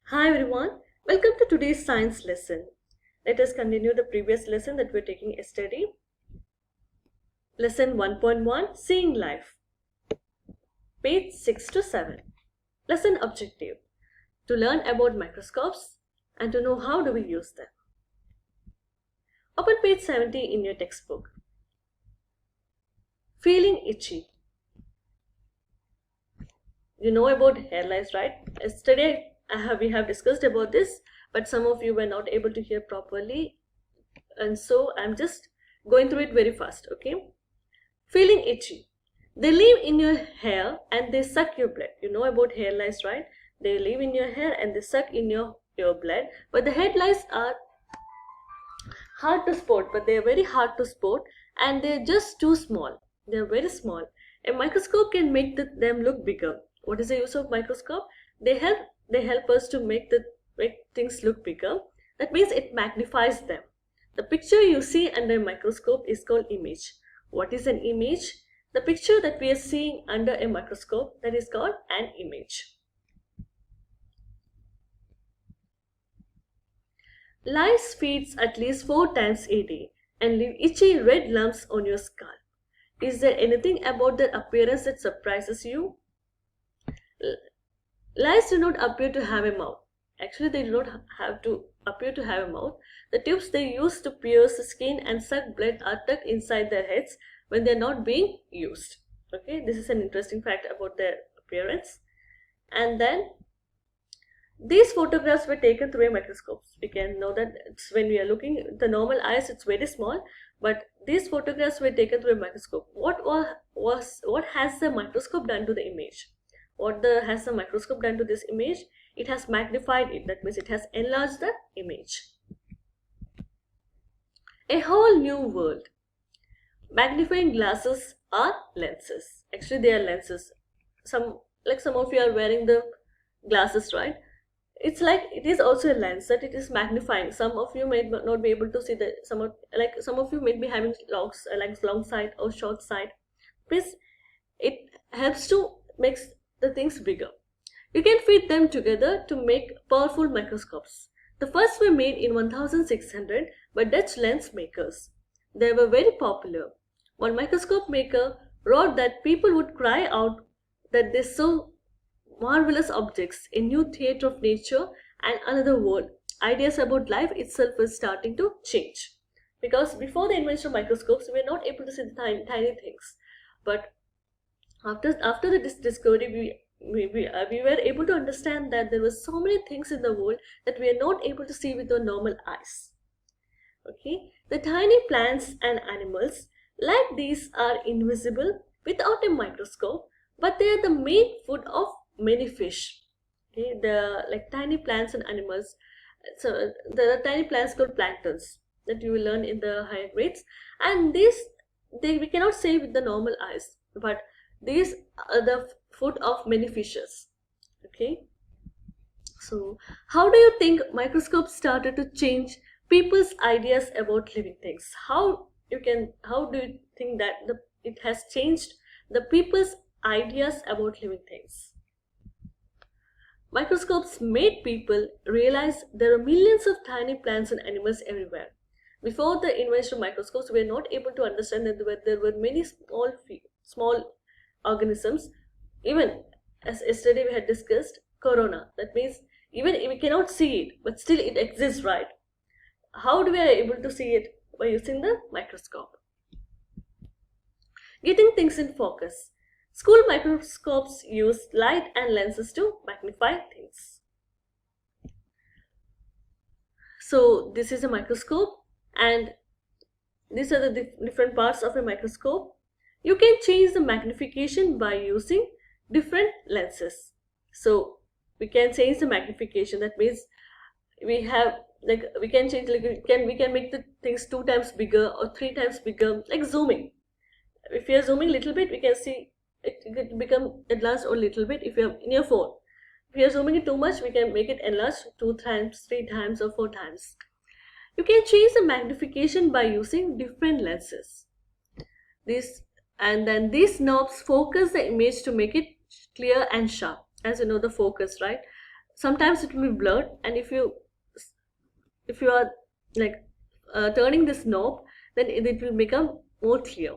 Hi everyone, welcome to today's science lesson. Let us continue the previous lesson that we are taking yesterday. Lesson 1.1 Seeing Life, page 6 to 7. Lesson objective to learn about microscopes and to know how do we use them. Open page 70 in your textbook. Feeling itchy. You know about hair lice, right? Yesterday we have discussed about this, but some of you were not able to hear properly, and so I'm just going through it very fast. Okay, feeling itchy. They live in your hair and they suck your blood. You know about hair lice, right? They live in your hair and they suck in your blood. But the head lice are hard to spot, but they are very hard to spot, and they're just too small. They're very small. A microscope can make them look bigger. What is the use of microscope? They help us to make things look bigger. That means it magnifies them. The picture you see under a microscope is called image. What is an image? The picture that we are seeing under a microscope, that is called an image. Lice feeds at least 4 times a day and leave itchy red lumps on your scalp. Is there anything about their appearance that surprises you? Lice do not appear to have a mouth. Actually, they do not appear to have a mouth. The tubes they use to pierce the skin and suck blood are tucked inside their heads when they are not being used. Okay, this is an interesting fact about their appearance. And then these photographs were taken through a microscope. We can know that it's when we are looking at the normal eyes, it's very small, but these photographs were taken through a microscope. What has the microscope done to the image? Has the microscope done to this image? It has magnified it. That means it has enlarged the image. A whole new world. Magnifying glasses are lenses. Actually, they are lenses. Some of you are wearing the glasses, right? It's like it is also a lens that it is magnifying. Some of you may not be able to see some of you may be having long sight or short sight. Please, it helps to make the things bigger. You can fit them together to make powerful microscopes. The first were made in 1600 by Dutch lens makers. They were very popular. One microscope maker wrote that people would cry out that they saw marvelous objects, a new theatre of nature and another world. Ideas about life itself were starting to change. Because before the invention of microscopes, we were not able to see the tiny things. But after the discovery, we were able to understand that there were so many things in the world that we are not able to see with our normal eyes. Okay, the tiny plants and animals like these are invisible without a microscope, but they are the main food of many fish. Okay, the tiny plants and animals. So there are tiny plants called planktons that you will learn in the higher grades, and we cannot see with the normal eyes, but these are the food of many fishes. Okay, so how do you think microscopes started to change people's ideas about living things? How do you think that it has changed the people's ideas about living things? Microscopes made people realize there are millions of tiny plants and animals everywhere. Before the invention of microscopes, we were not able to understand that there were many small organisms. Even as yesterday we had discussed corona. That means even if we cannot see it, but still it exists, right? How do we are able to see it? By using the microscope. Getting things in focus. School microscopes use light and lenses to magnify things. So this is a microscope, and these are the different parts of a microscope. You can change the magnification by using different lenses. So we can change the magnification. That means we can change, we can make the things 2 times bigger or 3 times bigger, like zooming. If you are zooming a little bit, we can see it become enlarged a little bit. If you are in your phone, if you are zooming it too much, we can make it enlarged 2 times, 3 times or 4 times. You can change the magnification by using different lenses. These knobs focus the image to make it clear and sharp. As you know, the focus, right? sometimes it will be blurred, and if you are like turning this knob, then it will become more clear.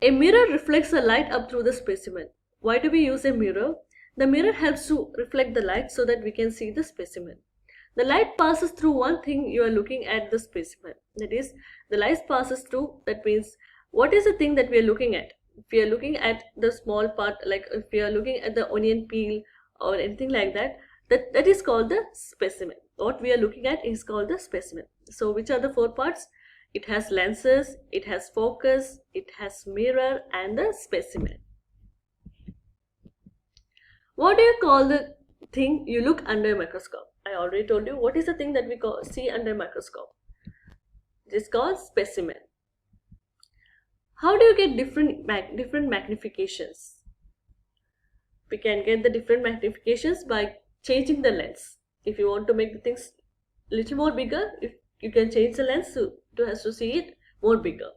A mirror reflects the light up through the specimen. Why do we use a mirror? The mirror helps to reflect the light so that we can see the specimen. The light passes through one thing you are looking at the specimen. That is, the light passes through, that means what is the thing that we are looking at? If we are looking at the small part, like if we are looking at the onion peel or anything like that, that is called the specimen. What we are looking at is called the specimen. So which are the four parts? It has lenses, it has focus, it has mirror, and the specimen. What do you call the thing you look under a microscope? I already told you what is the thing that we see under a microscope. It is called specimen. How do you get different magnifications? We can get the different magnifications by changing the lens. If you want to make the things little more bigger, if you can change the lens to see it more bigger.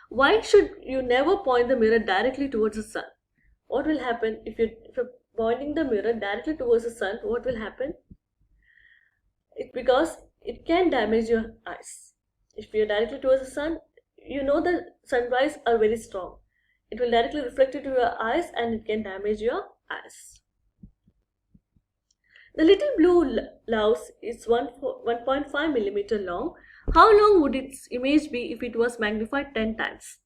Why should you never point the mirror directly towards the sun? What will happen if you're pointing the mirror directly towards the sun? What will happen? Because it can damage your eyes. If you're directly towards the sun, you know the sunrays are very strong. It will directly reflect into your eyes and it can damage your eyes. The little blue louse is 1.5 millimeter long. How long would its image be if it was magnified 10 times?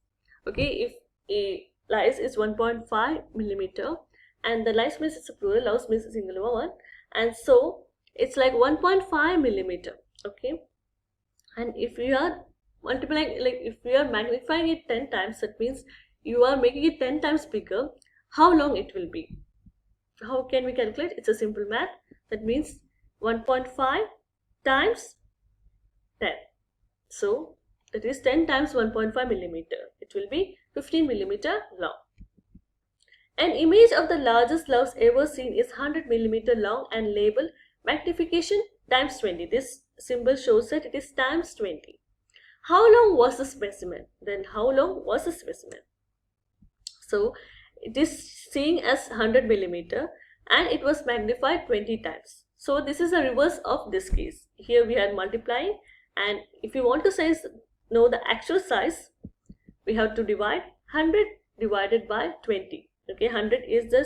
Okay, if a lice is 1.5 millimeter and the lice means it's a plural, louse means a singular one, and so it's like 1.5 millimeter. Okay, and if you are multiplying, like if we are magnifying it 10 times, that means you are making it 10 times bigger. How long it will be? How can we calculate? It's a simple math. That means 1.5 times 10. So that is 10 times 1.5 millimeter. It will be 15 millimeter long. An image of the largest louse ever seen is 100 millimeter long and labeled magnification times 20. This symbol shows that it is times 20. How long was the specimen? Then how long was the specimen? So it is seen as 100 millimeter and it was magnified 20 times. So this is the reverse of this case. Here we are multiplying, and if you want to know the actual size, we have to divide 100 divided by 20. Okay, 100 is the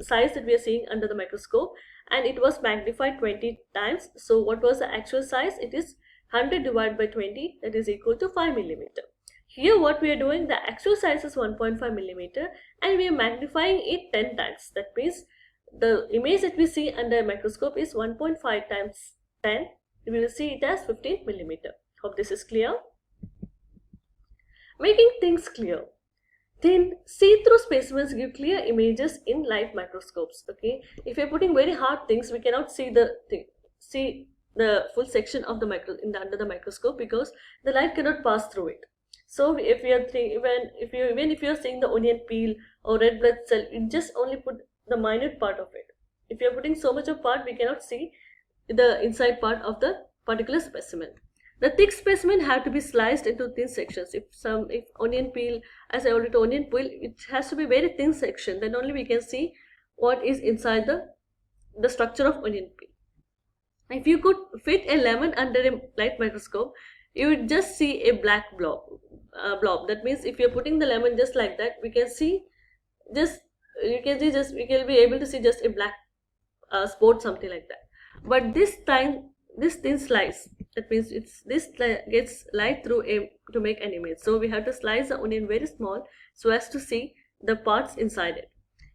size that we are seeing under the microscope and it was magnified 20 times. So what was the actual size? It is 100 divided by 20, that is equal to 5 millimeter. Here what we are doing, the actual size is 1.5 millimeter and we are magnifying it 10 times. That means the image that we see under a microscope is 1.5 times 10. We will see it as 15 millimeter. Hope this is clear. Making things clear. Thin, see-through specimens give clear images in light microscopes. Okay, if you're putting very hard things, we cannot see the full section of the under the microscope because the light cannot pass through it. So if you are even if you are seeing the onion peel or red blood cell, you just only put the minute part of it. If you are putting so much of part, we cannot see the inside part of the particular specimen. The thick specimen have to be sliced into thin sections. If onion peel, as I already told, onion peel, it has to be very thin section. Then only we can see what is inside the structure of onion peel. If you could fit a lemon under a light microscope, you would just see a black blob. That means if you're putting the lemon just like that, we can be able to see just a black spot, something like that. But this thin slice, that means this gets light through to make an image. So we have to slice the onion very small so as to see the parts inside it.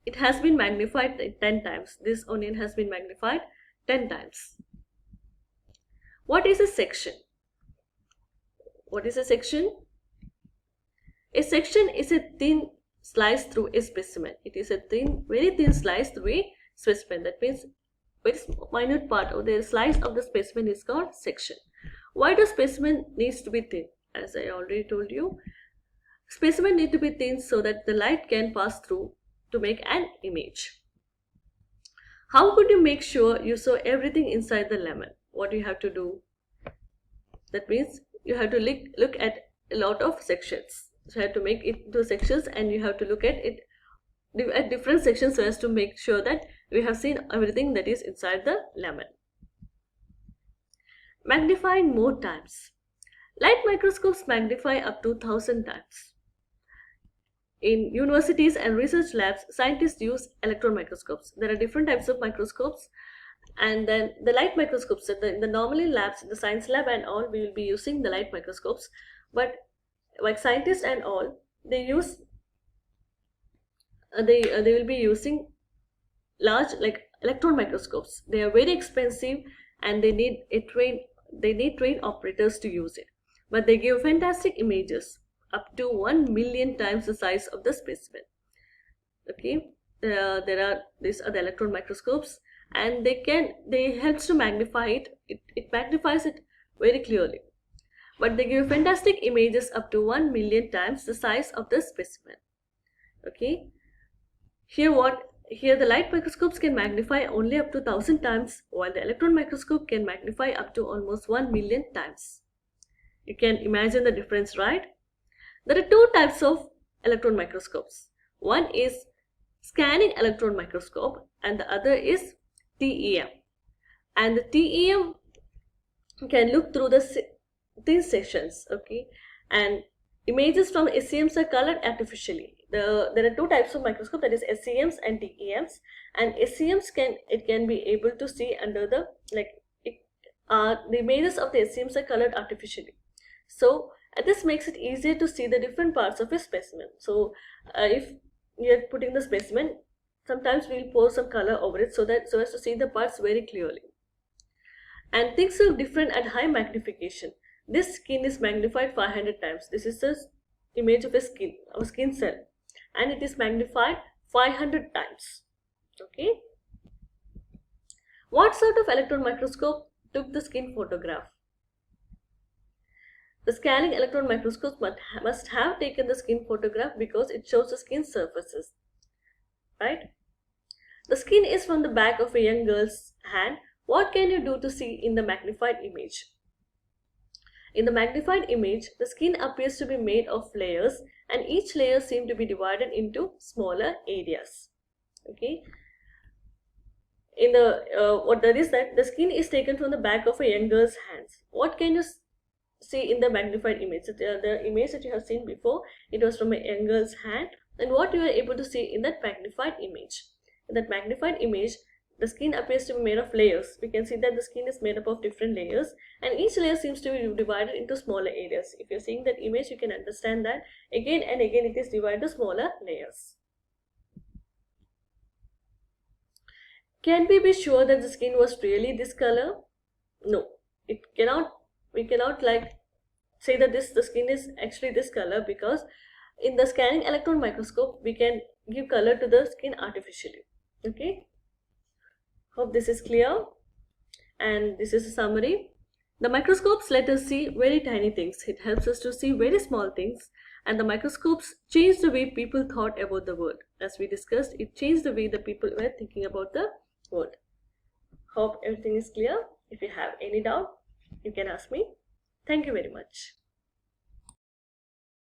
It has been magnified 10 times. This onion has been magnified 10 times. What is a section? What is a section? A section is a thin slice through a specimen. It is a very thin slice through a specimen. That means very minute part of the slice of the specimen is called section. Why do specimen needs to be thin? As I already told you, specimen need to be thin so that the light can pass through to make an image. How could you make sure you saw everything inside the lemon? What do you have to do? That means you have to look at a lot of sections. So you have to make it into sections and you have to look at it at different sections so as to make sure that We have seen everything that is inside the lemon. Magnified more times. Light microscopes magnify up to 1,000 times. In universities and research labs, scientists use electron microscopes. There are different types of microscopes, and then the light microscopes. In the normally labs, in the science lab and all, we will be using the light microscopes. But like scientists and all, they use they will be using large like electron microscopes. They are very expensive, and they need trained operators to use it. But they give fantastic images up to 1 million times the size of the specimen. Okay, these are the electron microscopes, and they helps to magnify it. It magnifies it very clearly. But they give fantastic images up to 1 million times the size of the specimen. Okay, here the light microscopes can magnify only up to 1,000 times, while the electron microscope can magnify up to almost 1 million times. You can imagine the difference, right? There are two types of electron microscopes. One is scanning electron microscope and the other is TEM. And the TEM can look through the thin sections, okay? And images from SEMs are colored artificially. There are two types of microscope, that is SEMs and TEMs. And SEMs can be able to see under the the images of the SEMs are colored artificially. So this makes it easier to see the different parts of a specimen. So if you are putting the specimen, sometimes we'll pour some color over it so as to see the parts very clearly. And things look different at high magnification. This skin is magnified 500 times. This is the image of a skin cell, and it is magnified 500 times. Okay. What sort of electron microscope took the skin photograph? The scanning electron microscope must have taken the skin photograph because it shows the skin surfaces, right? The skin is from the back of a young girl's hand. What can you do to see in the magnified image? In the magnified image, the skin appears to be made of layers, and each layer seems to be divided into smaller areas. Okay. In the skin is taken from the back of a young girl's hands. What can you see in the magnified image? The image that you have seen before, it was from a young girl's hand, and what you are able to see in that magnified image. In that magnified image, the skin appears to be made of layers. We can see that the skin is made up of different layers, and each layer seems to be divided into smaller areas. If you're seeing that image, you can understand that again and again it is divided into smaller layers. Can we be sure that the skin was really this color? No, it cannot. We cannot say that the skin is actually this color, because in the scanning electron microscope we can give color to the skin artificially. Okay. Hope this is clear, and this is a summary. The microscopes let us see very tiny things. It helps us to see very small things, and the microscopes changed the way people thought about the world. As we discussed, it changed the way the people were thinking about the world. Hope everything is clear. If you have any doubt, you can ask me. Thank you very much.